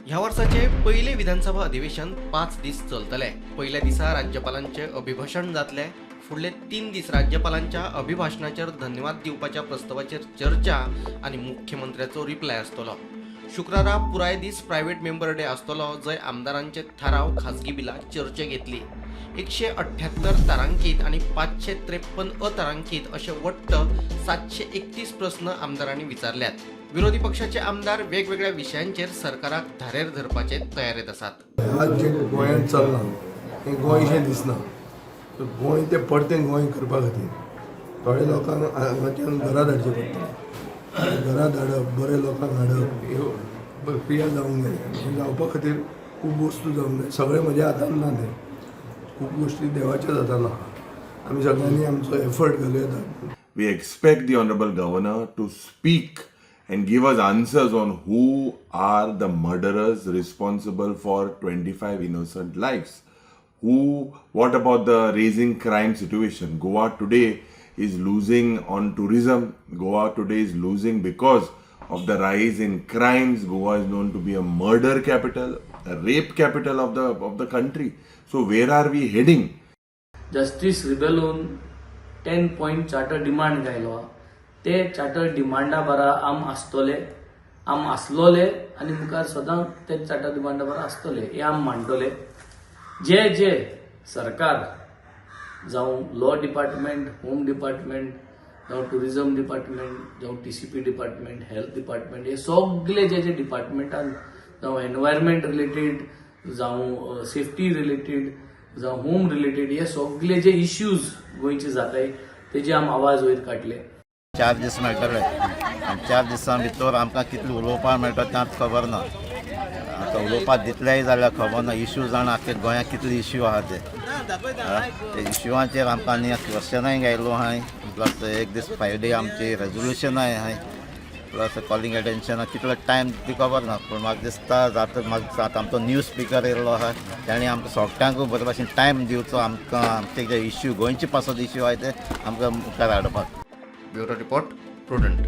ह्या वर्षाचे पहिले विधानसभा अधिवेशन 5 दीस चलतले। पहिल्या दिसा राज्यपालांचे अभिभाषण जातले। फुडले 3 दीस राज्यपालांच्या अभिभाषणाचेर धन्यवाद दिवपाच्या प्रस्तावाचेर चर्चा आणि मुख्यमंत्र्याचो रिप्लाय आसतलो। शुक्रारा पुराय दीस प्रायव्हेट मेंबर डे आसतलो, जंय आमदारांचे थाराव खासगी बिलां चर्चेक येतली। 178 तारांकीत आणि 553 अतारांकीत असे वट्ट 731 प्रश्न आमदारांनी विचारल्यात। विरोधी पक्षाचे आमदार वेगवेगळ्या विषयांचेर सरकाराक धारेर धरपाचे तयारेत आसात। आज जे गोंयांत चलना हें गोंयशें दिसना, गोंय तें परतें गोंय करपा खातीर थोड्या लोकांक हांगाच्यान घरा धाडचें पडटलें। घरा धाडप, बरे लोकांक हाडप ह्यो प्रक्रिया जावंक जाय। हें जावपा खातीर खूब वस्तू जावंक जाय। सगळें म्हज्या हातांत ना तें, खूब गोश्टी देवाच्याच हातांत आहा। आमी सगळ्यांनी आमचो एफर्ट घालूं येता। We expect the Honorable Governor to speak and give us answers on who are the murderers responsible for 25 innocent lives. What about the raising crime situation? Goa today is losing on tourism. Goa today is losing because of the rise in crimes. Goa is known to be a murder capital, a rape capital of the country. So where are we heading? Justice रिबेलून 10 point charter demand गायलो ते charter डिमांडा बारा आम आसलोले आणि मुखार सदां ते charter डिमांडा बारा आसतले हे आम मांडटले। जे सरकार जावं लॉ डिपार्टमेंट, होम डिपार्टमेंट, जावं टुरिझम डिपार्टमेंट, जावं TCP डिपार्टमेंट, हेल्थ डिपार्टमेंट, हे सगळे जे डिपार्टमेंटान जावं एनवायरमेंट रिलेटेड, जावं सेफ्टी रिलेटेड, जावं होम रिलेटेड, हे सगळे जे इश्यूज गोंयचे जाताय तेजे आम आवाज वयर काडले। 4 दीस मेळटले आनी 4 दिसां भितर आमकां कितलें उलोवपाक मेळटा तें आतां खबर ना। आतां उलोवपाक दितलेय जाल्यार खबर ना। इश्यू जाणा आख्खे गोंयांत कितले इश्यू आहा ते इश्यूवांचेर आमकां आनी क्वेश्चनाय घायलो आहाय, प्लस एक दीस फ्रायडे आमची रेजोल्युशनाय आहाय, प्लस कॉलिंग एटेन्शन कितलो टायम ती खबर ना। पूण म्हाका दिसता जाता आमचो न्यूज स्पिकर येयल्लो आहा, ताणें आमकां सोगट्यांकूय बरे भाशेन टायम दिवचो आमकां आमचे जे इश्यू गोंयचे पासत इश्यू आहाय ते आमकां मुखार हाडपाक। Bureau report, prudent.